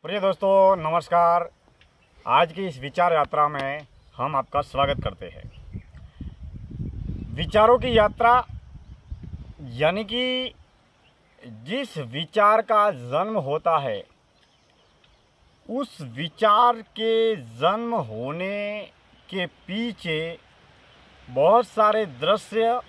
प्रिय दोस्तों नमस्कार। आज की इस विचार यात्रा में हम आपका स्वागत करते हैं। विचारों की यात्रा यानी कि जिस विचार का जन्म होता है उस विचार के जन्म होने के पीछे बहुत सारे दृश्य,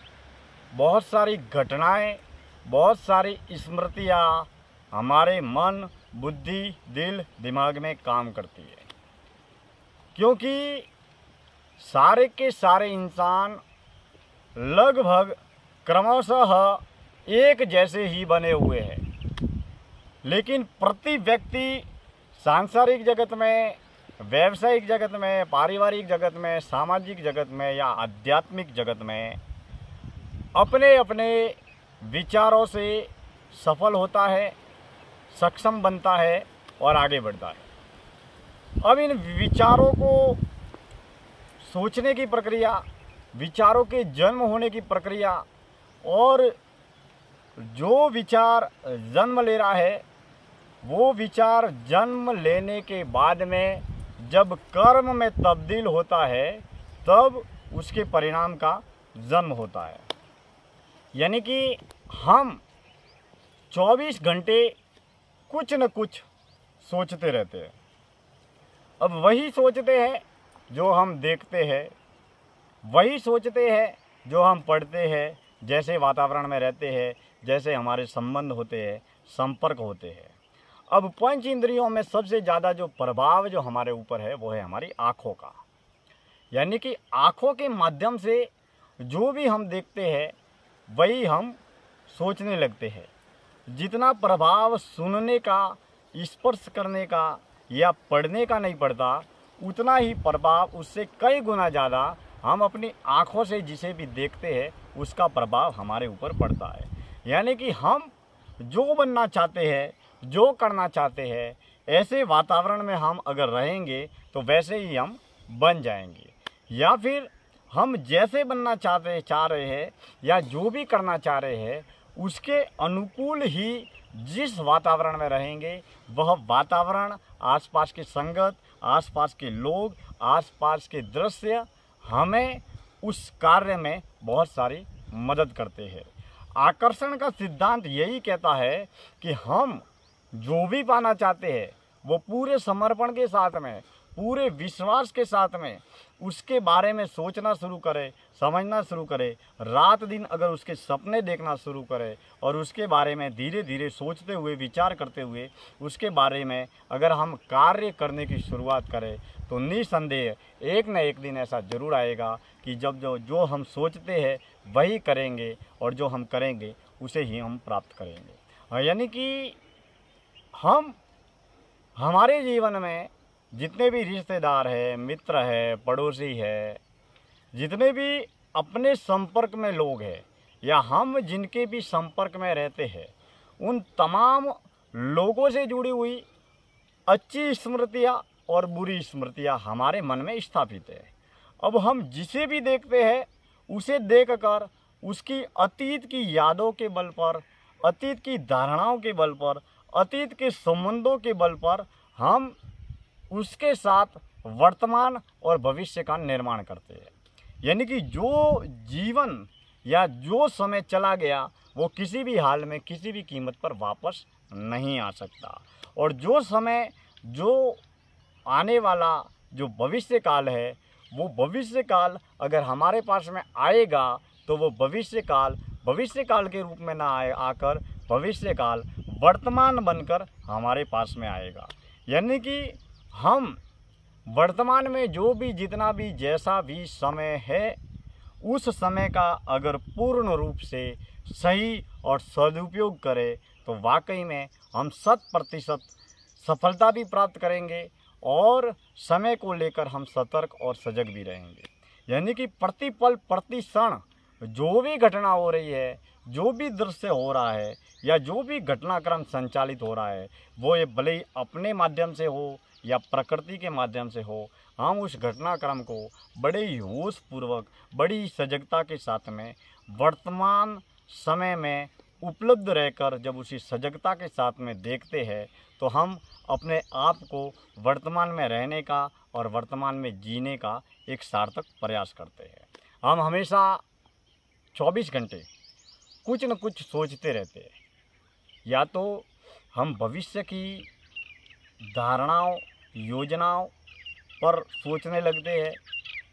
बहुत सारी घटनाएं, बहुत सारी स्मृतियाँ हमारे मन, बुद्धि, दिल, दिमाग में काम करती है। क्योंकि सारे के सारे इंसान लगभग क्रमशः एक जैसे ही बने हुए हैं, लेकिन प्रति व्यक्ति सांसारिक जगत में, व्यावसायिक जगत में, पारिवारिक जगत में, सामाजिक जगत में या आध्यात्मिक जगत में अपने अपने विचारों से सफल होता है, सक्षम बनता है और आगे बढ़ता है। अब इन विचारों को सोचने की प्रक्रिया, विचारों के जन्म होने की प्रक्रिया और जो विचार जन्म ले रहा है वो विचार जन्म लेने के बाद में जब कर्म में तब्दील होता है तब उसके परिणाम का जन्म होता है। यानी कि हम 24 घंटे कुछ न कुछ सोचते रहते हैं। अब वही सोचते हैं जो हम देखते हैं, वही सोचते हैं जो हम पढ़ते हैं, जैसे वातावरण में रहते हैं, जैसे हमारे संबंध होते हैं, संपर्क होते हैं। अब पंच इंद्रियों में सबसे ज़्यादा जो प्रभाव जो हमारे ऊपर है वो है हमारी आँखों का। यानी कि आँखों के माध्यम से जो भी हम देखते हैं वही हम सोचने लगते हैं। जितना प्रभाव सुनने का, स्पर्श करने का या पढ़ने का नहीं पड़ता, उतना ही प्रभाव, उससे कई गुना ज़्यादा हम अपनी आँखों से जिसे भी देखते हैं उसका प्रभाव हमारे ऊपर पड़ता है। यानी कि हम जो बनना चाहते हैं, जो करना चाहते हैं, ऐसे वातावरण में हम अगर रहेंगे तो वैसे ही हम बन जाएंगे। या फिर हम जैसे बनना चाह रहे हैं या जो भी करना चाह रहे हैं उसके अनुकूल ही जिस वातावरण में रहेंगे वह वातावरण, आसपास की संगत, आसपास के लोग, आसपास के दृश्य हमें उस कार्य में बहुत सारी मदद करते हैं। आकर्षण का सिद्धांत यही कहता है कि हम जो भी पाना चाहते हैं वो पूरे समर्पण के साथ में, पूरे विश्वास के साथ में उसके बारे में सोचना शुरू करें, समझना शुरू करें, रात दिन अगर उसके सपने देखना शुरू करें और उसके बारे में धीरे धीरे सोचते हुए, विचार करते हुए उसके बारे में अगर हम कार्य करने की शुरुआत करें तो निसंदेह एक न एक दिन ऐसा ज़रूर आएगा कि जब जो हम सोचते हैं वही करेंगे और जो हम करेंगे उसे ही हम प्राप्त करेंगे। यानी कि हम हमारे जीवन में जितने भी रिश्तेदार हैं, मित्र हैं, पड़ोसी हैं, जितने भी अपने संपर्क में लोग हैं या हम जिनके भी संपर्क में रहते हैं, उन तमाम लोगों से जुड़ी हुई अच्छी स्मृतियाँ और बुरी स्मृतियाँ हमारे मन में स्थापित है। अब हम जिसे भी देखते हैं उसे देखकर उसकी अतीत की यादों के बल पर, अतीत की धारणाओं के बल पर, अतीत के संबंधों के बल पर हम उसके साथ वर्तमान और भविष्य का निर्माण करते हैं। यानी कि जो जीवन या जो समय चला गया वो किसी भी हाल में, किसी भी कीमत पर वापस नहीं आ सकता। और जो समय, जो आने वाला जो भविष्य काल है, वो भविष्य काल अगर हमारे पास में आएगा तो वो भविष्य काल के रूप में ना आकर भविष्य काल वर्तमान बनकर हमारे पास में आएगा। यानी कि हम वर्तमान में जो भी, जितना भी, जैसा भी समय है उस समय का अगर पूर्ण रूप से सही और सदुपयोग करें तो वाकई में हम 100% सफलता भी प्राप्त करेंगे और समय को लेकर हम सतर्क और सजग भी रहेंगे। यानी कि प्रति पल, प्रति क्षण जो भी घटना हो रही है, जो भी दृश्य हो रहा है या जो भी घटनाक्रम संचालित हो रहा है, वो ये भले ही अपने माध्यम से हो या प्रकृति के माध्यम से हो, हम उस घटनाक्रम को बड़े ही होशपूर्वक, बड़ी सजगता के साथ में वर्तमान समय में उपलब्ध रहकर जब उसी सजगता के साथ में देखते हैं तो हम अपने आप को वर्तमान में रहने का और वर्तमान में जीने का एक सार्थक प्रयास करते हैं। हम हमेशा 24 घंटे कुछ न कुछ सोचते रहते हैं। या तो हम भविष्य की धारणाओं, योजनाओं पर सोचने लगते हैं,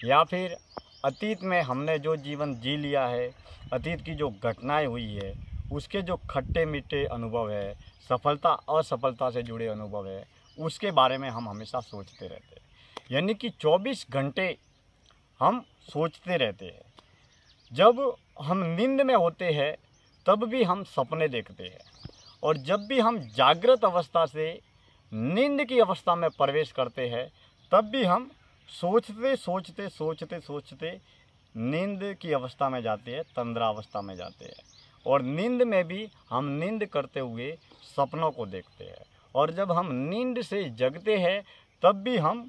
या फिर अतीत में हमने जो जीवन जी लिया है, अतीत की जो घटनाएं हुई है, उसके जो खट्टे मीठे अनुभव है, सफलता असफलता से जुड़े अनुभव है, उसके बारे में हम हमेशा सोचते रहते हैं। यानी कि 24 घंटे हम सोचते रहते हैं। जब हम नींद में होते हैं तब भी हम सपने देखते हैं, और जब भी हम जागृत अवस्था से नींद की अवस्था में प्रवेश करते हैं तब भी हम सोचते सोचते सोचते सोचते नींद की अवस्था में जाते हैं, तंद्रा अवस्था में जाते हैं। और नींद में भी हम नींद करते हुए सपनों को देखते हैं, और जब हम नींद से जगते हैं तब भी हम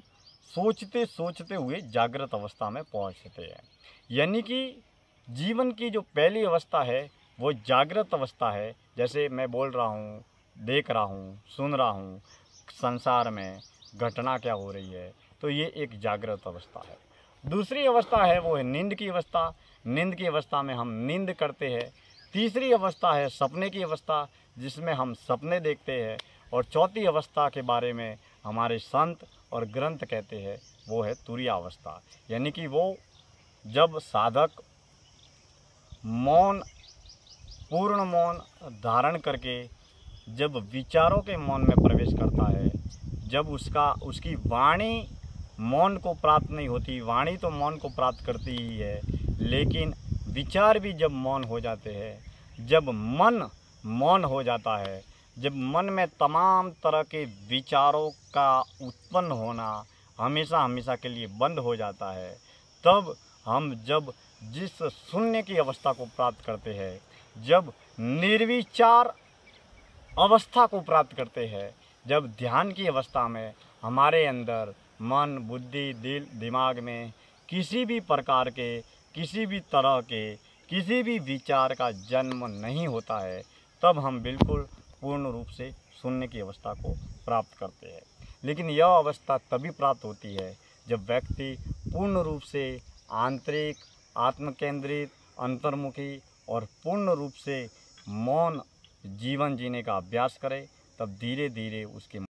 सोचते सोचते हुए जागृत अवस्था में पहुंचते हैं। यानी कि जीवन की जो पहली अवस्था है वो जागृत अवस्था है। जैसे मैं बोल रहा हूँ, देख रहा हूँ, सुन रहा हूँ, संसार में घटना क्या हो रही है, तो ये एक जागृत अवस्था है। दूसरी अवस्था है वो है नींद की अवस्था। नींद की अवस्था में हम नींद करते हैं। तीसरी अवस्था है सपने की अवस्था, जिसमें हम सपने देखते हैं। और चौथी अवस्था के बारे में हमारे संत और ग्रंथ कहते हैं, वो है तुरीयावस्था। यानी कि वो जब साधक मौन, पूर्ण मौन धारण करके जब विचारों के मौन में प्रवेश करता है, जब उसकी वाणी मौन को प्राप्त नहीं होती, वाणी तो मौन को प्राप्त करती ही है, लेकिन विचार भी जब मौन हो जाते हैं, जब मन मौन हो जाता है, जब मन में तमाम तरह के विचारों का उत्पन्न होना हमेशा हमेशा के लिए बंद हो जाता है, तब हम जब जिस शून्य की अवस्था को प्राप्त करते हैं, जब निर्विचार अवस्था को प्राप्त करते हैं, जब ध्यान की अवस्था में हमारे अंदर मन, बुद्धि, दिल, दिमाग में किसी भी प्रकार के, किसी भी तरह के, किसी भी विचार का जन्म नहीं होता है, तब हम बिल्कुल पूर्ण रूप से शून्य की अवस्था को प्राप्त करते हैं। लेकिन यह अवस्था तभी प्राप्त होती है जब व्यक्ति पूर्ण रूप से आंतरिक, आत्मकेंद्रित, अंतर्मुखी और पूर्ण रूप से मौन जीवन जीने का अभ्यास करे। तब धीरे धीरे उसके